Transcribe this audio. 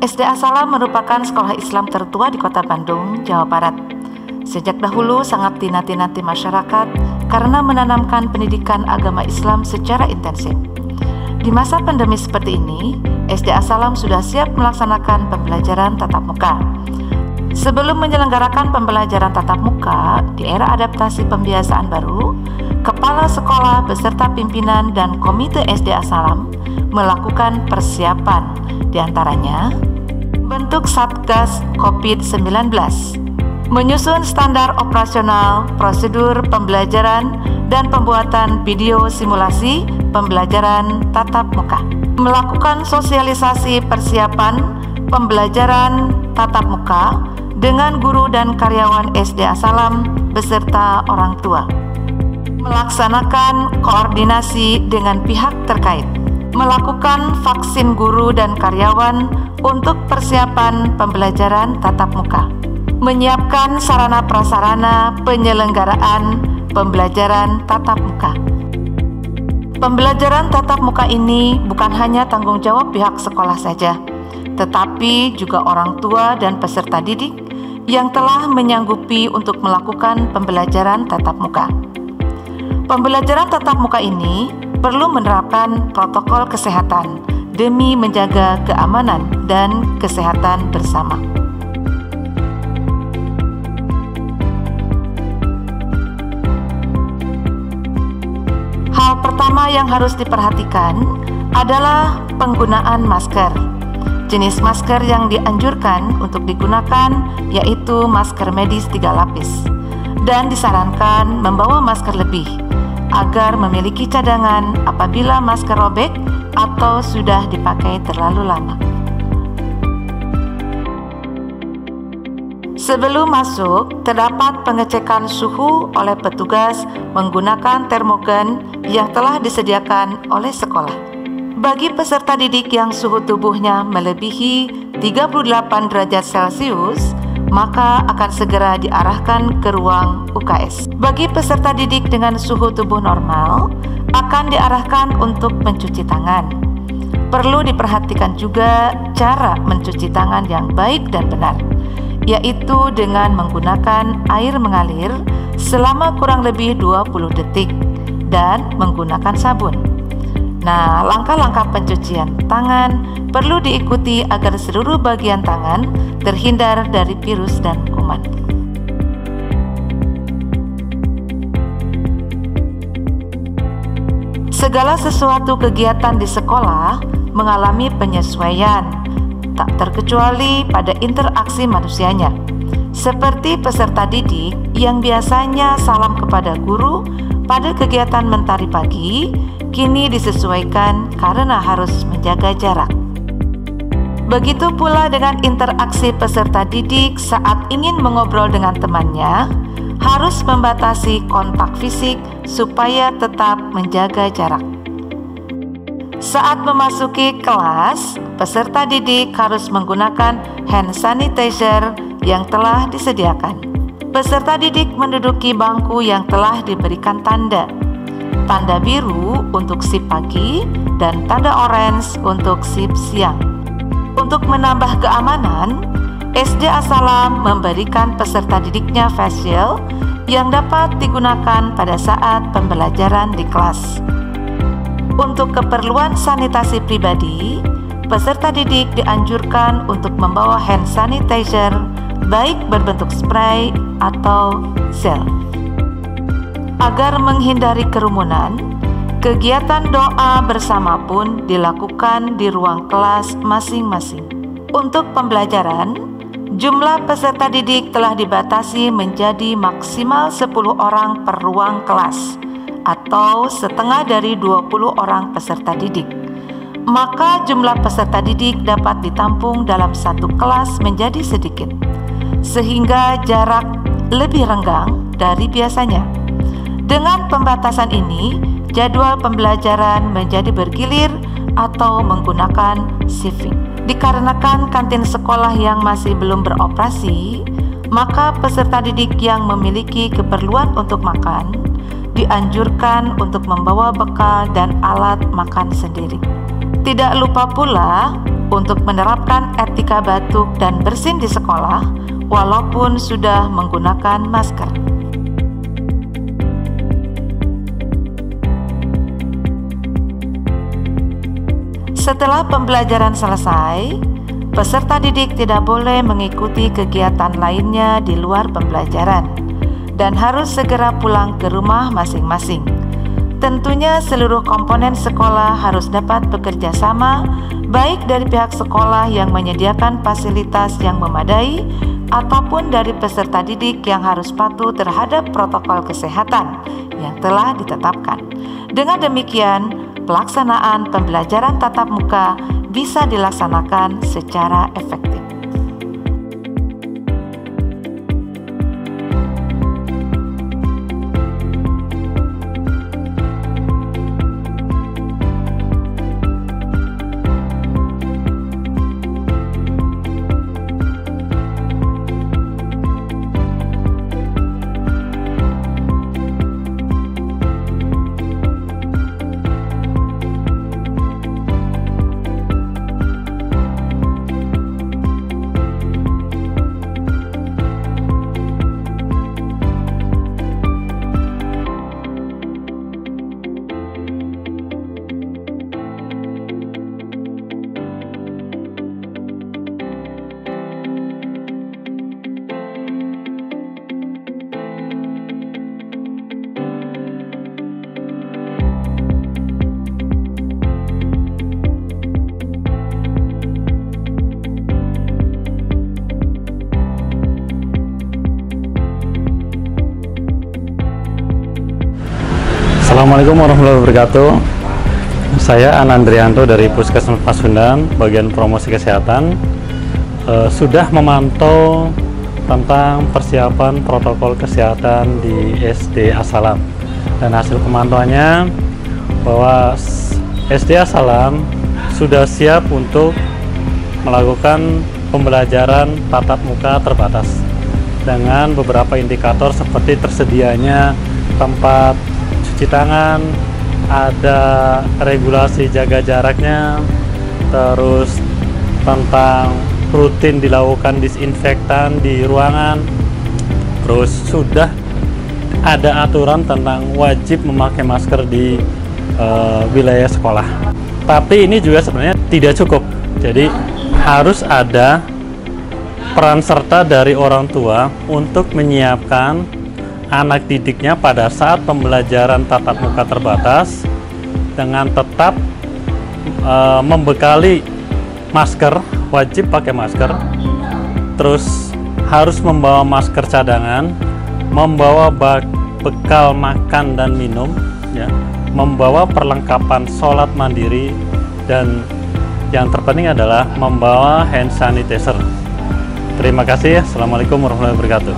SDA Salam merupakan sekolah Islam tertua di Kota Bandung, Jawa Barat. Sejak dahulu sangat dinanti-nanti masyarakat karena menanamkan pendidikan agama Islam secara intensif. Di masa pandemi seperti ini, SDA Salam sudah siap melaksanakan pembelajaran tatap muka. Sebelum menyelenggarakan pembelajaran tatap muka di era adaptasi pembiasaan baru, Kepala Sekolah beserta pimpinan dan Komite SDA Salam melakukan persiapan, diantaranya bentuk Satgas COVID-19, menyusun standar operasional, prosedur pembelajaran, dan pembuatan video simulasi pembelajaran tatap muka, melakukan sosialisasi persiapan pembelajaran tatap muka dengan guru dan karyawan SDA Salam beserta orang tua, melaksanakan koordinasi dengan pihak terkait, melakukan vaksin guru dan karyawan untuk persiapan pembelajaran tatap muka, menyiapkan sarana prasarana penyelenggaraan pembelajaran tatap muka. Pembelajaran tatap muka ini bukan hanya tanggung jawab pihak sekolah saja, tetapi juga orang tua dan peserta didik yang telah menyanggupi untuk melakukan pembelajaran tatap muka. Pembelajaran tatap muka ini perlu menerapkan protokol kesehatan demi menjaga keamanan dan kesehatan bersama. Hal pertama yang harus diperhatikan adalah penggunaan masker. Jenis masker yang dianjurkan untuk digunakan yaitu masker medis 3 lapis, dan disarankan membawa masker lebih agar memiliki cadangan apabila masker robek atau sudah dipakai terlalu lama. Sebelum masuk, terdapat pengecekan suhu oleh petugas menggunakan termogan yang telah disediakan oleh sekolah. Bagi peserta didik yang suhu tubuhnya melebihi 38 derajat Celcius, maka akan segera diarahkan ke ruang UKS. Bagi peserta didik dengan suhu tubuh normal, akan diarahkan untuk mencuci tangan. Perlu diperhatikan juga cara mencuci tangan yang baik dan benar, yaitu dengan menggunakan air mengalir selama kurang lebih 20 detik dan menggunakan sabun. Nah, langkah-langkah pencucian tangan perlu diikuti agar seluruh bagian tangan terhindar dari virus dan kuman. Segala sesuatu kegiatan di sekolah mengalami penyesuaian, tak terkecuali pada interaksi manusianya. Seperti peserta didik yang biasanya salam kepada guru pada kegiatan mentari pagi, kini disesuaikan karena harus menjaga jarak. Begitu pula dengan interaksi peserta didik saat ingin mengobrol dengan temannya, harus membatasi kontak fisik supaya tetap menjaga jarak. Saat memasuki kelas, peserta didik harus menggunakan hand sanitizer yang telah disediakan. Peserta didik menduduki bangku yang telah diberikan tanda biru untuk shift pagi dan tanda orange untuk shift siang. Untuk menambah keamanan, SDA Salam memberikan peserta didiknya face shield yang dapat digunakan pada saat pembelajaran di kelas. Untuk keperluan sanitasi pribadi, peserta didik dianjurkan untuk membawa hand sanitizer baik berbentuk spray atau gel. Agar menghindari kerumunan, kegiatan doa bersama pun dilakukan di ruang kelas masing-masing. Untuk pembelajaran, jumlah peserta didik telah dibatasi menjadi maksimal 10 orang per ruang kelas atau setengah dari 20 orang peserta didik. Maka jumlah peserta didik dapat ditampung dalam satu kelas menjadi sedikit, sehingga jarak lebih renggang dari biasanya. Dengan pembatasan ini, jadwal pembelajaran menjadi bergilir atau menggunakan shifting. Dikarenakan kantin sekolah yang masih belum beroperasi, maka peserta didik yang memiliki keperluan untuk makan dianjurkan untuk membawa bekal dan alat makan sendiri. Tidak lupa pula, untuk menerapkan etika batuk dan bersin di sekolah walaupun sudah menggunakan masker. Setelah pembelajaran selesai, peserta didik tidak boleh mengikuti kegiatan lainnya di luar pembelajaran dan harus segera pulang ke rumah masing-masing. Tentunya seluruh komponen sekolah harus dapat bekerja sama, baik dari pihak sekolah yang menyediakan fasilitas yang memadai ataupun dari peserta didik yang harus patuh terhadap protokol kesehatan yang telah ditetapkan. Dengan demikian, pelaksanaan pembelajaran tatap muka bisa dilaksanakan secara efektif. Assalamualaikum warahmatullahi wabarakatuh. Saya Anandrianto dari Puskesmas Pasundan, bagian promosi kesehatan, sudah memantau tentang persiapan protokol kesehatan di SD As-Salam. Dan hasil pemantauannya bahwa SD As-Salam sudah siap untuk melakukan pembelajaran tatap muka terbatas dengan beberapa indikator seperti tersedianya tempat cuci tangan, ada regulasi jaga jaraknya, terus tentang rutin dilakukan disinfektan di ruangan, terus sudah ada aturan tentang wajib memakai masker di wilayah sekolah. Tapi ini juga sebenarnya tidak cukup, jadi harus ada peran serta dari orang tua untuk menyiapkan anak didiknya pada saat pembelajaran tatap muka terbatas dengan tetap membekali masker, wajib pakai masker, terus harus membawa masker cadangan, membawa bekal makan dan minum, ya, membawa perlengkapan sholat mandiri, dan yang terpenting adalah membawa hand sanitizer. Terima kasih. Assalamualaikum warahmatullahi wabarakatuh.